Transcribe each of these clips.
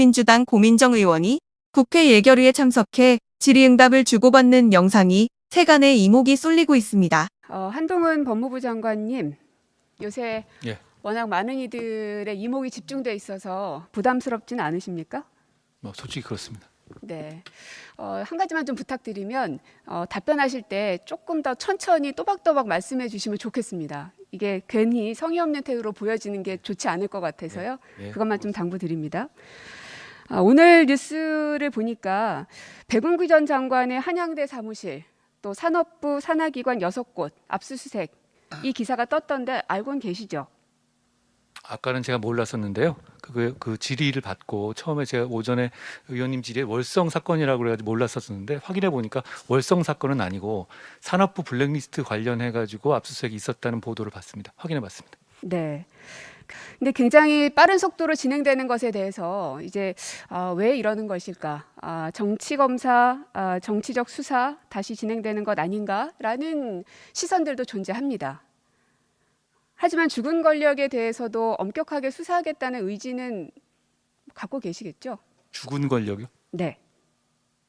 민주당 고민정 의원이 국회 예결위에 참석해 질의응답을 주고받는 영상이 세간에 이목이 쏠리고 있습니다. 한동훈 법무부 장관님, 요새 예. 워낙 많은 이들의 이목이 집중돼 있어서 부담스럽진 않으십니까? 솔직히 그렇습니다. 네. 한 가지만 좀 부탁드리면 답변하실 때 조금 더 천천히 또박또박 말씀해 주시면 좋겠습니다. 이게 괜히 성의 없는 태도로 보여지는 게 좋지 않을 것 같아서요. 예. 그것만 좀 당부드립니다. 오늘 뉴스를 보니까 백운기 전 장관의 한양대 사무실, 또 산업부 산하기관 6곳 압수수색, 이 기사가 떴던데 알고는 계시죠? 아까는 제가 몰랐었는데요. 그 질의를 받고 처음에 제가 오전에 의원님 질의에 월성 사건이라고 그래가지고 몰랐었는데 확인해 보니까 월성 사건은 아니고 산업부 블랙리스트 관련해 가지고 압수수색이 있었다는 보도를 봤습니다. 확인해 봤습니다. 네. 근데 굉장히 빠른 속도로 진행되는 것에 대해서 이제 왜 이러는 것일까? 정치 검사, 정치적 수사 다시 진행되는 것 아닌가라는 시선들도 존재합니다. 하지만 죽은 권력에 대해서도 엄격하게 수사하겠다는 의지는 갖고 계시겠죠? 죽은 권력이요? 네.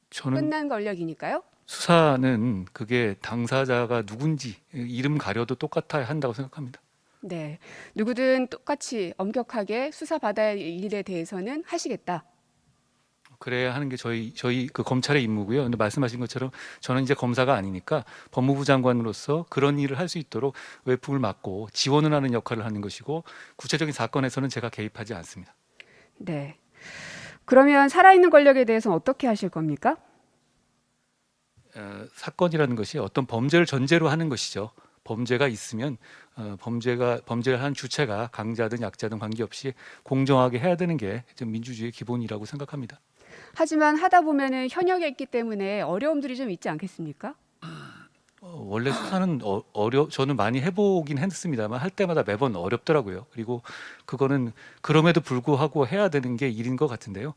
저는 끝난 권력이니까요. 수사는 그게 당사자가 누군지 이름 가려도 똑같아야 한다고 생각합니다. 네. 누구든 똑같이 엄격하게 수사받아야 할 일에 대해서는 하시겠다. 그래야 하는 게 저희 그 검찰의 임무고요. 근데 말씀하신 것처럼 저는 이제 검사가 아니니까 법무부 장관으로서 그런 일을 할 수 있도록 외풍을 막고 지원을 하는 역할을 하는 것이고 구체적인 사건에서는 제가 개입하지 않습니다. 네. 그러면 살아있는 권력에 대해서는 어떻게 하실 겁니까? 사건이라는 것이 어떤 범죄를 전제로 하는 것이죠. 범죄가 있으면 범죄를 한 주체가 강자든 약자든 관계없이 공정하게 해야 되는 게 좀 민주주의의 기본이라고 생각합니다. 하지만 하다 보면은 현역에 있기 때문에 어려움들이 좀 있지 않겠습니까? 원래 수사는 저는 많이 해보긴 했습니다만 할 때마다 매번 어렵더라고요. 그리고 그거는 그럼에도 불구하고 해야 되는 게 일인 것 같은데요.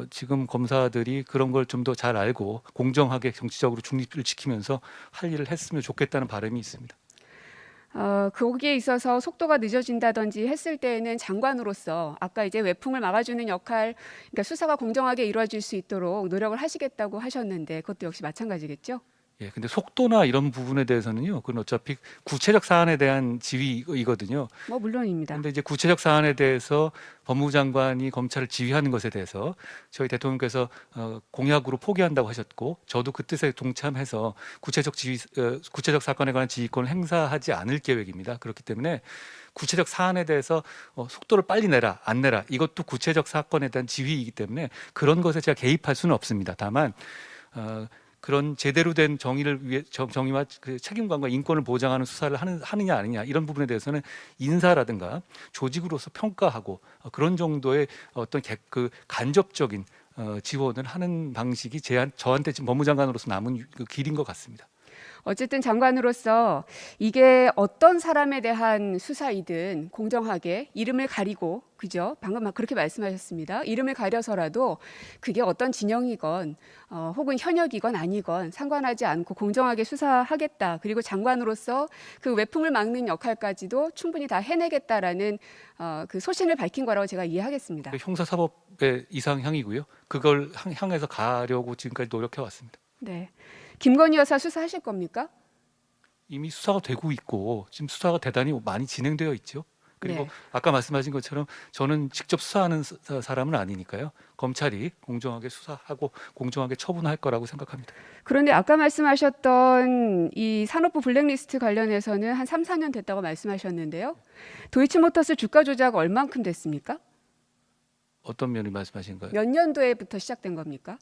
지금 검사들이 그런 걸 좀 더 잘 알고 공정하게 정치적으로 중립을 지키면서 할 일을 했으면 좋겠다는 바람이 있습니다. 거기에 있어서 속도가 늦어진다든지 했을 때에는 장관으로서 아까 이제 외풍을 막아주는 역할, 그러니까 수사가 공정하게 이루어질 수 있도록 노력을 하시겠다고 하셨는데 그것도 역시 마찬가지겠죠? 예, 근데 속도나 이런 부분에 대해서는요, 그건 어차피 구체적 사안에 대한 지휘이거든요. 물론입니다. 그런데 이제 구체적 사안에 대해서 법무부 장관이 검찰을 지휘하는 것에 대해서 저희 대통령께서 공약으로 포기한다고 하셨고, 저도 그 뜻에 동참해서 구체적 사건에 관한 지휘권을 행사하지 않을 계획입니다. 그렇기 때문에 구체적 사안에 대해서 속도를 빨리 내라, 안 내라, 이것도 구체적 사건에 대한 지휘이기 때문에 그런 것에 제가 개입할 수는 없습니다. 다만 그런 제대로 된 정의와 그 책임감과 인권을 보장하는 수사를 하느냐 아니냐 이런 부분에 대해서는 인사라든가 조직으로서 평가하고 그런 정도의 어떤 그 간접적인 지원을 하는 방식이 저한테 지금 법무장관으로서 남은 그 길인 것 같습니다. 어쨌든 장관으로서 이게 어떤 사람에 대한 수사이든 공정하게 이름을 가리고, 그죠? 방금 막 그렇게 말씀하셨습니다. 이름을 가려서라도 그게 어떤 진영이건 혹은 현역이건 아니건 상관하지 않고 공정하게 수사하겠다. 그리고 장관으로서 그 외풍을 막는 역할까지도 충분히 다 해내겠다라는 그 소신을 밝힌 거라고 제가 이해하겠습니다. 형사사법의 이상향이고요. 그걸 향해서 가려고 지금까지 노력해 왔습니다. 네. 김건희 여사 수사하실 겁니까? 이미 수사가 되고 있고 지금 수사가 대단히 많이 진행되어 있죠. 그리고 네. 아까 말씀하신 것처럼 저는 직접 수사하는 사람은 아니니까요. 검찰이 공정하게 수사하고 공정하게 처분할 거라고 생각합니다. 그런데 아까 말씀하셨던 이 산업부 블랙리스트 관련해서는 한 3, 4년 됐다고 말씀하셨는데요. 도이치모터스 주가 조작 얼만큼 됐습니까? 어떤 면을 말씀하신 거예요? 몇 년도에부터 시작된 겁니까?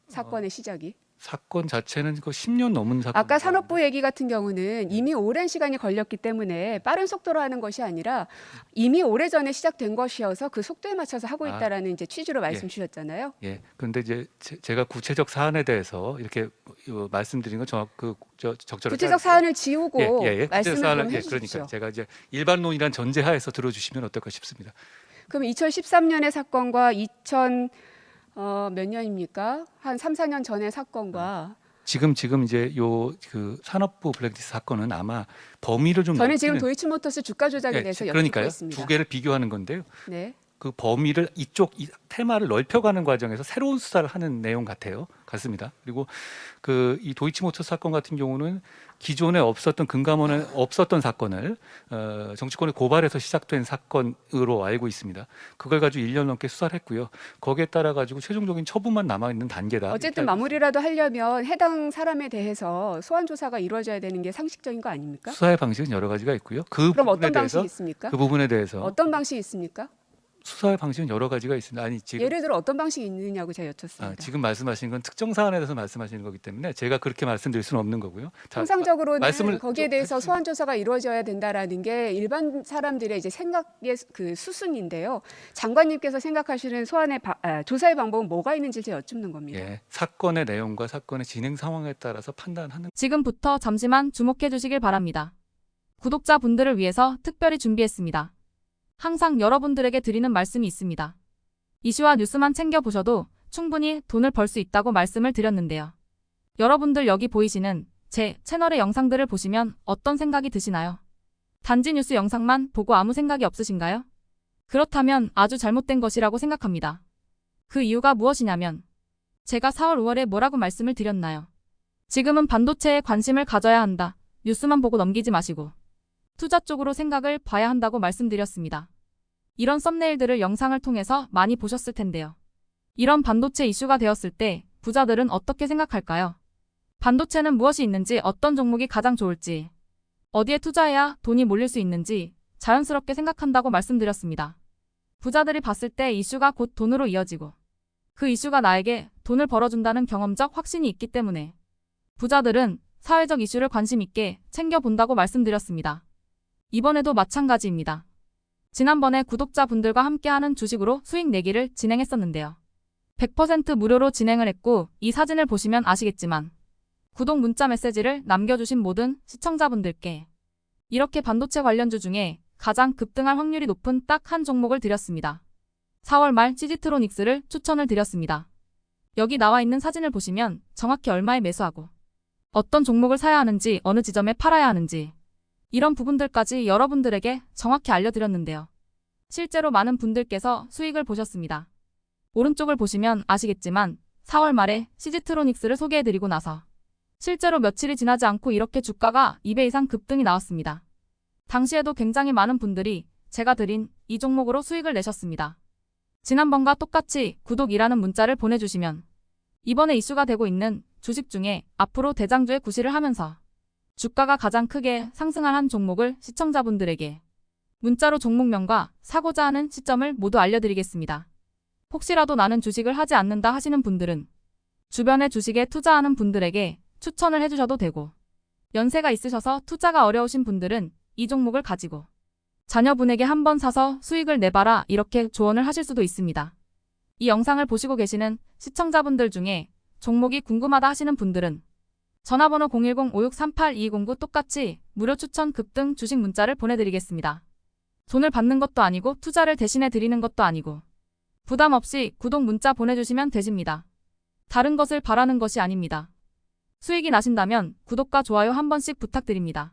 사건의 시작이? 사건 자체는 그 10년 넘은 사건. 아까 산업부 얘기 같은 경우는 이미 오랜 시간이 걸렸기 때문에 빠른 속도로 하는 것이 아니라 이미 오래전에 시작된 것이어서 그 속도에 맞춰서 하고 있다라는 이제 취지로 말씀 주셨잖아요. 예. 그런데 이제 제가 구체적 사안에 대해서 이렇게 말씀드린 건 적절하게 구체적 사안을 지우고 말씀을 좀 그러니까 해주십시오. 제가 이제 일반론이란 전제하에서 들어주시면 어떨까 싶습니다. 그럼 2013년의 사건과 몇 년입니까? 한 3, 4년 전의 사건과 지금 이제 그 산업부 블랙리스트 사건은 아마 범위를 좀 저는 지금 도이치모터스 주가 조작에 대해서 여쭙고 그러니까요. 있습니다. 두 개를 비교하는 건데요. 네. 그 범위를 이쪽 이 테마를 넓혀가는 과정에서 새로운 수사를 하는 내용 같습니다. 그리고 그 이 도이치모터 사건 같은 경우는 기존에 없었던 금감원에 없었던 사건을 정치권의 고발에서 시작된 사건으로 알고 있습니다. 그걸 가지고 1년 넘게 수사를 했고요. 거기에 따라 가지고 최종적인 처분만 남아 있는 단계다. 어쨌든 마무리라도 하려면 해당 사람에 대해서 소환 조사가 이루어져야 되는 게 상식적인 거 아닙니까? 수사의 방식은 여러 가지가 있고요. 그 그럼 부분에 어떤 대해서 방식이 있습니까? 그 부분에 대해서 어떤 방식이 있습니까? 수사의 방식은 여러 가지가 있습니다. 아니 지금 예를 들어 어떤 방식이 있느냐고 제가 여쭙습니다. 지금 말씀하신 건 특정 사안에 대해서 말씀하시는 거기 때문에 제가 그렇게 말씀드릴 수는 없는 거고요. 통상적으로는 말씀을 거기에 좀 대해서 해주시면- 소환 조사가 이루어져야 된다라는 게 일반 사람들의 이제 생각의 그 수순인데요. 장관님께서 생각하시는 조사의 방법은 뭐가 있는지 제가 여쭙는 겁니다. 예, 사건의 내용과 사건의 진행 상황에 따라서 판단하는 지금부터 잠시만 주목해 주시길 바랍니다. 구독자분들을 위해서 특별히 준비했습니다. 항상 여러분들에게 드리는 말씀이 있습니다. 이슈와 뉴스만 챙겨보셔도 충분히 돈을 벌 수 있다고 말씀을 드렸는데요. 여러분들 여기 보이시는 제 채널의 영상들을 보시면 어떤 생각이 드시나요? 단지 뉴스 영상만 보고 아무 생각이 없으신가요? 그렇다면 아주 잘못된 것이라고 생각합니다. 그 이유가 무엇이냐면 제가 4월 5월에 뭐라고 말씀을 드렸나요? 지금은 반도체에 관심을 가져야 한다. 뉴스만 보고 넘기지 마시고 투자 쪽으로 생각을 봐야 한다고 말씀드렸습니다. 이런 썸네일들을 영상을 통해서 많이 보셨을 텐데요. 이런 반도체 이슈가 되었을 때 부자들은 어떻게 생각할까요? 반도체는 무엇이 있는지, 어떤 종목이 가장 좋을지, 어디에 투자해야 돈이 몰릴 수 있는지 자연스럽게 생각한다고 말씀드렸습니다. 부자들이 봤을 때 이슈가 곧 돈으로 이어지고 그 이슈가 나에게 돈을 벌어준다는 경험적 확신이 있기 때문에 부자들은 사회적 이슈를 관심 있게 챙겨본다고 말씀드렸습니다. 이번에도 마찬가지입니다. 지난번에 구독자분들과 함께하는 주식으로 수익 내기를 진행했었는데요. 100% 무료로 진행을 했고 이 사진을 보시면 아시겠지만 구독 문자 메시지를 남겨주신 모든 시청자분들께 이렇게 반도체 관련주 중에 가장 급등할 확률이 높은 딱 한 종목을 드렸습니다. 4월 말 시지트로닉스를 추천을 드렸습니다. 여기 나와 있는 사진을 보시면 정확히 얼마에 매수하고 어떤 종목을 사야 하는지, 어느 지점에 팔아야 하는지 이런 부분들까지 여러분들에게 정확히 알려드렸는데요. 실제로 많은 분들께서 수익을 보셨습니다. 오른쪽을 보시면 아시겠지만 4월 말에 시지트로닉스를 소개해드리고 나서 실제로 며칠이 지나지 않고 이렇게 주가가 2배 이상 급등이 나왔습니다. 당시에도 굉장히 많은 분들이 제가 드린 이 종목으로 수익을 내셨습니다. 지난번과 똑같이 구독이라는 문자를 보내주시면 이번에 이슈가 되고 있는 주식 중에 앞으로 대장주의 구실을 하면서 주가가 가장 크게 상승할 한 종목을 시청자분들에게 문자로 종목명과 사고자 하는 시점을 모두 알려드리겠습니다. 혹시라도 나는 주식을 하지 않는다 하시는 분들은 주변에 주식에 투자하는 분들에게 추천을 해주셔도 되고 연세가 있으셔서 투자가 어려우신 분들은 이 종목을 가지고 자녀분에게 한번 사서 수익을 내봐라 이렇게 조언을 하실 수도 있습니다. 이 영상을 보시고 계시는 시청자분들 중에 종목이 궁금하다 하시는 분들은 전화번호 010-5638-2209 똑같이 무료 추천 급등 주식 문자를 보내드리겠습니다. 돈을 받는 것도 아니고 투자를 대신해 드리는 것도 아니고 부담 없이 구독 문자 보내주시면 되십니다. 다른 것을 바라는 것이 아닙니다. 수익이 나신다면 구독과 좋아요 한 번씩 부탁드립니다.